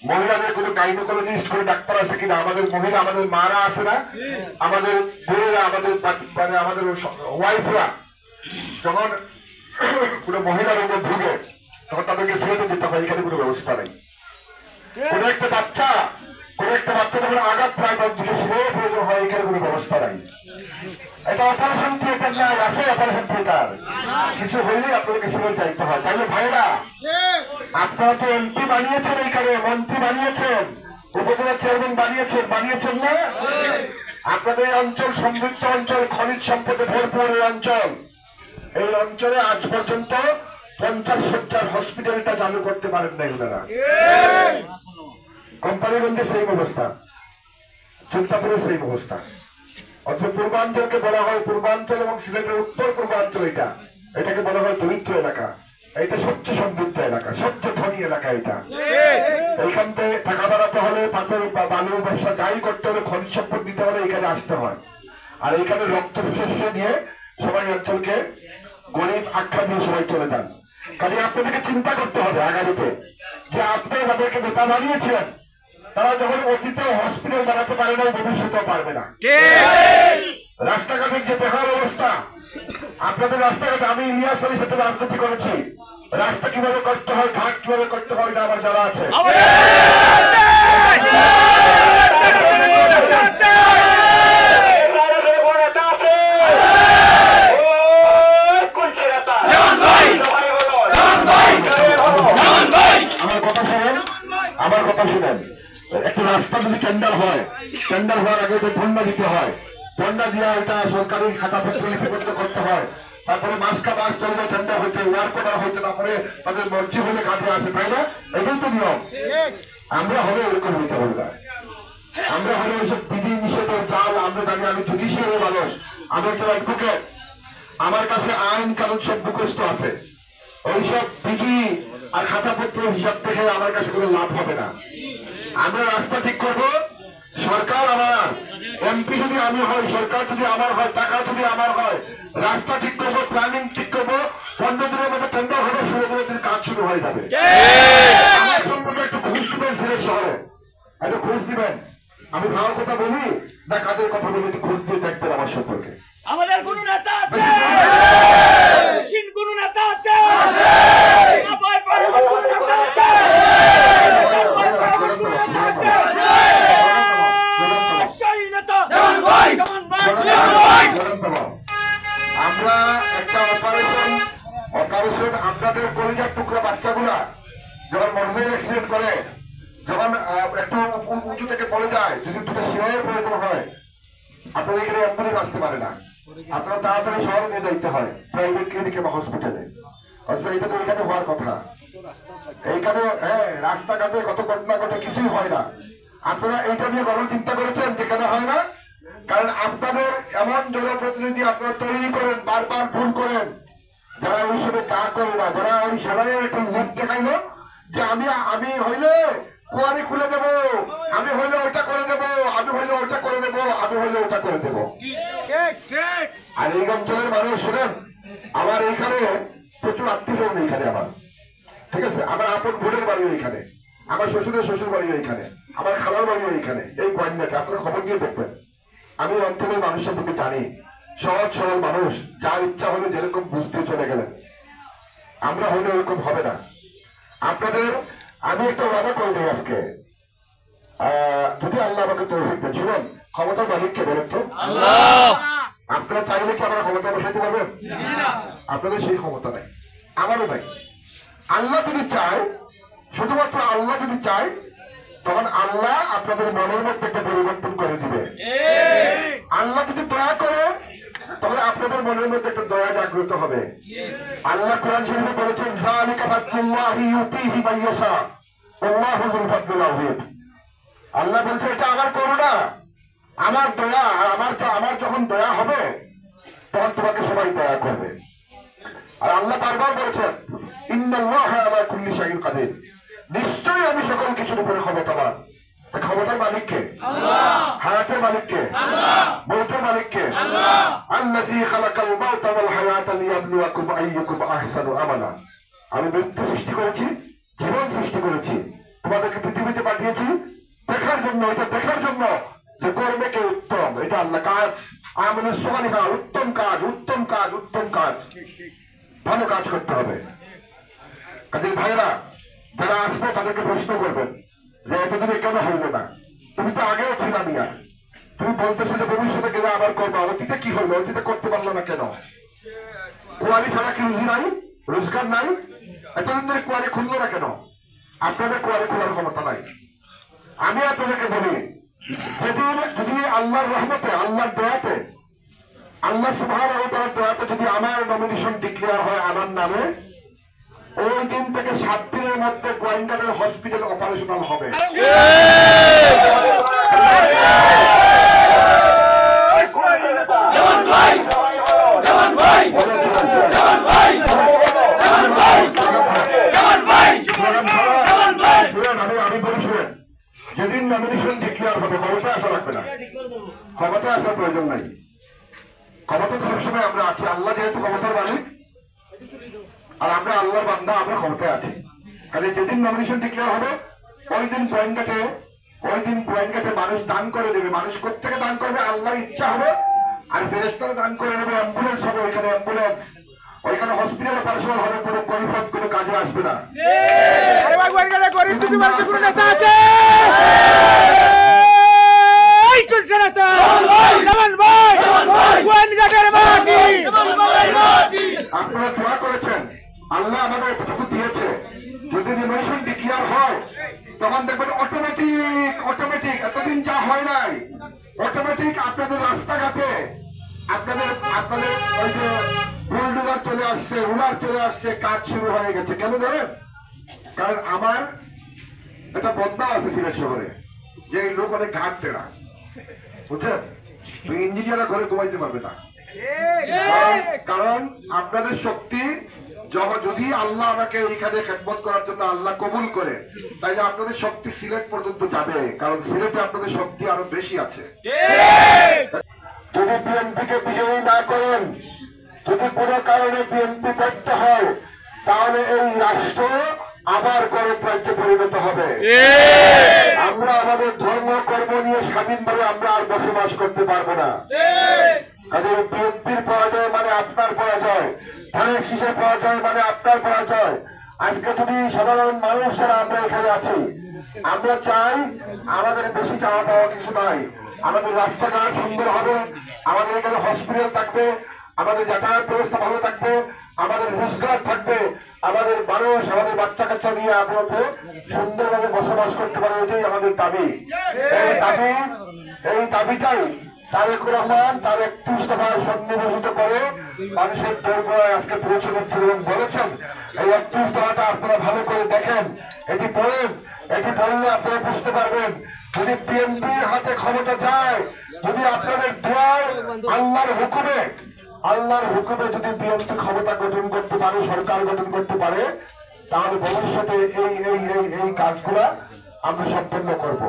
মহিলাদের কোনো গাইনোকোলজিস্ট কোনো ডাক্তার আছে কিনা, আমাদের মহিলা আমাদের মারা আছে না, আমাদের বোনেরা আমাদের মানে আমাদের ওয়াইফরা যখন কোনো মহিলা রোগে ভুগে তখন তাদেরকে ছেড়ে দিতে হয়, এখানে কোনো ব্যবস্থা নেই। কোনো একটা বাচ্চা যখন আঘাত প্রায় দুটো ছেড়ে প্রয়োজন হয়, এখানে কোনো ব্যবস্থা নাই। এটা অপারেশন থিয়েটার নাই, আছে অপারেশন থিয়েটার, কিছু হইলে আপনাদেরকে ছেড়ে যাইতে হয়। তাহলে ভাইরা আপনারা তো এমপি বানিয়েছেন, এইখানে মন্ত্রী বানিয়েছেন, উপজেলা চেয়ারম্যান বানিয়েছেন না? আপনাদের এই অঞ্চল সমৃদ্ধ অঞ্চল, খনিজ সম্পদে ভরপুর এই অঞ্চল। এই অঞ্চলে আজ পর্যন্ত 50 শয্যার হসপিটালটা চালু করতে পারেন না ওনারা। কোম্পানিগঞ্জে সেই অবস্থা, চিন্তাপুরে সেই অবস্থা। অথচ পূর্বাঞ্চলকে বলা হয়, পূর্বাঞ্চল এবং সিলেটের উত্তর পূর্বাঞ্চল এটাকে বলা হয় দরিদ্র এলাকা। এটা সবচেয়ে সমৃদ্ধ এলাকা, সবচেয়ে ধনী এলাকা এটা। এইখান থেকে টাকা বাড়াতে হলে, পাথর বা বালুর ব্যবসা যাই করতে হলে, খনিজ সম্পদ দিতে হলে এখানে আসতে হয়। আর এইখানে রক্ত শস্য নিয়ে সবাই অঞ্চলকে গরিব আখ্যা দিয়ে সবাই চলে যান। কাজে আপনাদেরকে চিন্তা করতে হবে আগামীতে, যে আপনারা যাদেরকে নেতা বানিয়েছিলেন তারা যখন অতীতে হসপিটাল বানাতে পারে না, ভবিষ্যতেও পারবে না। রাস্তাঘাটের যে বেহাল অবস্থা, আপনাদের রাস্তাঘাটে আমি ইলিয়াস আলীর সাথে রাজনীতি করেছি, রাস্তা কিভাবে করতে হয়, ঘাট কিভাবে করতে হয়, এটা আমার জানা আছে। আমার কথা শুনেন, একটা রাস্তা যদি টেন্ডার হওয়ার আগে ধন্যা দিতে হয়, ধন্যা দিয়ে ওটা সরকারি খাতাপত্র লিপিবদ্ধ করতে হয়, তারপরে মাস চলবে টেন্ডার হইতে, ওয়ার্ক অর্ডার হইতে, তারপরে তাদের মর্জি হলে কাজে আসে, তাই না? এটাই তো নিয়ম। আমরা হলে ওরকম হইতে হবে না। আমরা হলে ওইসব বিধি নিষেধের জাল আমরা জানি। আমি জুডিশিয়ারি মানুষ, আমার তো অ্যাডভোকেট, আমার কাছে আইন কানুন সব মুখস্থ আছে। ওইসব বিধি আর খাতাপত্র হিসাব থেকে আমার কাছে কোনো লাভ হবে না। আমরা রাস্তা ঠিক করবো, সরকার আমার, এমপি যদি আমি হই, সরকার যদি আমার হয়, টাকা যদি আমার হয়, রাস্তা ঠিক করবো, প্ল্যানিং ঠিক করবো, 15 দিনের মধ্যে টেন্ডার হবে, 16 দিনের দিন কাজ শুরু হয়ে যাবে। আমার সম্পর্কে একটু খোঁজ দিবেন, সিলেট শহরে একটু খোঁজ দিবেন। আমি ভালো কথা বলি না কাজের কথা বলি, একটু খোঁজ দিয়ে দেখবেন আমার সম্পর্কে। আমাদের কোন নেতা আছে? কোন নেতা আছে? আমরা একটা অপারেশন আপনাদের কলিজার টুকরা বাচ্চাগুলা যখন মোটরসাইকেল অ্যাক্সিডেন্ট করে, যখন একটু উঁচু থেকে পড়ে যায়, যদি দুটো সেবাইয়ের প্রয়োজন হয়, আপনাদের এখানে অ্যাম্বুলেন্স আসতে পারে না, আপনারা তাড়াতাড়ি শহরে নিয়ে যাইতে হয় প্রাইভেট ক্লিনিকে বা হসপিটালে। অথচ এটা তো এখানে হওয়ার কথা। এইখানে রাস্তাঘাটে কত ঘটনা ঘটে, কিছুই হয় না। আপনারা এইটা নিয়ে কখনো চিন্তা করেছেন যে কেন হয় না? কারণ আপনাদের এমন জনপ্রতিনিধি আপনারা তৈরি করেন, বারবার ভুল করেন, যারা ওই সময় কাজ করে না, যারা ওই সাধারণ একটু মুখ দেখাইলো যে আমি হইলে কুয়ারি খুলে দেবো, আমি হইলে ওটা করে দেবো, আমি হইলে ওটা করে দেবো, আমি হইলে ওটা করে দেবো। আর এই অঞ্চলের মানুষ শুনেন, আমার এইখানে প্রচুর আত্মীয় এইখানে আমার, ঠিক আছে, আমার আপন বোনের বাড়ি এইখানে, আমার শ্বশুরের শ্বশুর বাড়ি এইখানে, আমার খালার বাড়ি এইখানে, এই গোয়ান্ডাকে আপনারা খবর নিয়ে দেখবেন। আমি অঞ্চলের মানুষ সম্পর্কে জানি, সহজ সরল মানুষ, যার ইচ্ছা হলে যেরকম বুঝতে চলে গেলেন। আমরা হলে ওরকম হবে না। আপনাদের আমি একটা ওয়াদা করে দিই আজকে, যদি আল্লাহ আমাকে তৌফিক দেন, শুনুন, ক্ষমতার মালিককে বলেন তো আল্লাহ। আপনারা চাইলে কি আমরা ক্ষমতা বসাইতে পারবেন? আপনাদের সেই ক্ষমতা নাই, আমারও নাই। আল্লাহ যদি চায়, শুধুমাত্র আল্লাহ যদি চায়, তখন আল্লাহ আপনাদের মনের মধ্যে একটা পরিবর্তন করে দিবে। আল্লাহ যদি দয়া করে, তখন আপনাদের মনের মধ্যে একটা দয়া জাগ্রত হবে। আল্লাহ কোরআন শরীফে বলেছেন, যালিকা ফাদলুল্লাহি ইউতিহি মান ইয়াশা ওয়াল্লাহু যুল ফাদলিল আযীম। আল্লাহ বলছে এটা আমার করুণা, আমার দয়া, আমার যখন দয়া হবে তখন তোমাকে সবাই দয়া করবে। আর আল্লাহ বারবার বলেছেন, ইন্নাল্লাহা আলা কুল্লি শাইইন কাদির, নিশ্চয়ই আমি সকল কিছুর উপরে ক্ষমতাবান। ক্ষমতার মালিককে আল্লাহ, হায়াতের মালিককে আল্লাহ, মৌতের মালিককে আল্লাহ। আল্লাযী খালাকাল মাউতা ওয়াল হায়াতা লিয়াবলুয়াকুম আইয়ুকুম আহসানু আমালা। আমি মৃত্যু সৃষ্টি করেছি, জীবন সৃষ্টি করেছি, তোমাদেরকে পৃথিবীতে পাঠিয়েছি দেখার জন্য, এটা দেখার জন্য যে কর্মে কে উত্তম। এটা আল্লাহ কাজ, আমাদের সোয়ালিহা, উত্তম কাজ, উত্তম কাজ, উত্তম কাজ, ভালো কাজ করতে হবে। কাজে ভাইরা যারা আসবে তাদেরকে প্রশ্ন করবেন যে এতদিনে কেন হইল না, তুমি তো আগেও ছিল মিয়া, তুমি বলতেছো যে ভবিষ্যতে গেলে আবার করবো, অতীতে কি হইলো, অতীতে করতে পারলো না কেন? কুয়ারি ছাড়া কি রুজি নাই, রোজগার নাই? এতদিন ধরে কুয়ারি খুললো না কেন? আপনাদের কুয়ারি খোলার ক্ষমতা নাই। আমি আপনাদেরকে বলি, যেদিন যদি আল্লাহর রহমতে, আল্লাহর দয়াতে, আল্লাহ সুবহানাহু ওয়া তাআলার দয়াতে যদি আমার নমিনেশন ডিক্লেয়ার হয় আমার নামে, ওই দিন থেকে 7 দিনের মধ্যে গোয়েন্দাদের হসপিটাল অপারেশনাল হবে। আমি বলি শুনেন, যেদিন নমিনেশন ডিক্লেয়ার হবে ক্ষমতায় আসা লাগবে না, ক্ষমতায় আসার প্রয়োজন নাই। ক্ষমতা তো সবসময় আমরা আছি, আল্লাহ যেহেতু ক্ষমতার মালিক আর আমরা আল্লাহর বান্দা, আমরা ক্ষমতায় আছি। কাজে যেদিন নমিনেশন ডিক্লেয়ার হবে ওই দিন পয়েন্ট কাটে মানুষ দান করে দেবে। মানুষ কোত্থেকে দান করবে? আল্লাহর ইচ্ছা হবে, আর ফেরেশতারা দান করে নেবে। অ্যাম্বুলেন্স হবে, ওইখানে অ্যাম্বুলেন্স, ওইখানে হসপিটালে পার্সোনাল হবে, কোনো কৈফিয়ত কোনো কাজে আসবে না। আপনারা দোয়া করেছেন, আল্লাহ আমাদের এতটুকু দিয়েছে, যদি নমিনেশন ডিক্লেয়ার হয় তখন দেখবেন অটোমেটিক এতদিন যা হয় নাই, অটোমেটিক আপনাদের রাস্তাঘাটে আপনাদের ওই যে বুলডোজার চলে আসছে, রুলার চলে আসছে, কাজ শুরু হয়ে গেছে। কেন জানেন? কারণ আমার একটা বদনাম আছে সিলেট শহরে যে এই লোক অনেক ঘাট টেরা, বুঝছেন? ইঞ্জিনিয়াররা ঘরে ঘুমাইতে পারবে না, কারণ আপনাদের শক্তি যদি আল্লাহ আমাকে এইখানে খেদমত করার জন্য আল্লাহ কবুল করে, তাইলে আপনাদের শক্তি সিলেট পর্যন্ত যাবে, কারণ সিলেটে আপনাদের শক্তি আরো বেশি আছে। যদি বিএনপিকে বিজয়ী না করেন, যদি কোনো কারণে বিএনপি ব্যর্থ হয়, তাহলে এই রাষ্ট্র আবার গণত রাজ্যে পরিণত হবে। আমরা আমাদের ধর্ম কর্ম নিয়ে স্বাধীনভাবে আমরা আর বসবাস করতে পারবো না। কাজে বিএনপির পরাজয় মানে আপনার পরাজয়, ধানের শীষের পরাজয় মানে আপনার পরাজয়। আজকে যদি সাধারণ মানুষ যারা আমরা এখানে আছি, আমরা চাই, আমাদের বেশি চাওয়া পাওয়া কিছু নাই, আমাদের রাস্তাঘাট সুন্দর হবে, আমাদের এখানে হসপিটাল থাকবে, আমাদের যাতায়াত ব্যবস্থা ভালো থাকবে, আমাদের রোজগার থাকবে, আমাদের মানুষ আমাদের বাচ্চা কাচ্চা নিয়ে আমরা সুন্দরভাবে বসবাস করতে পারে। এটাই আমাদের দাবি। এই দাবিটাই তারেক রহমান তার 31 দফায় সন্নিবেশিত করে মানুষের দোরগোড়ায় আজকে পৌঁছে দিচ্ছেন এবং বলেছেন এই 31 দফাটা আপনারা ভালো করে দেখেন, এটি পড়েন, এটি পড়লে আপনারা বুঝতে পারবেন। যদি বিএনপির হাতে ক্ষমতা যায়, যদি আপনাদের দোয়ায় আল্লাহর হুকুমে যদি বিএনপি ক্ষমতা গঠন করতে পারে, সরকার গঠন করতে পারে, তাহলে ভবিষ্যতে এই কাজগুলা আমরা সম্পন্ন করব।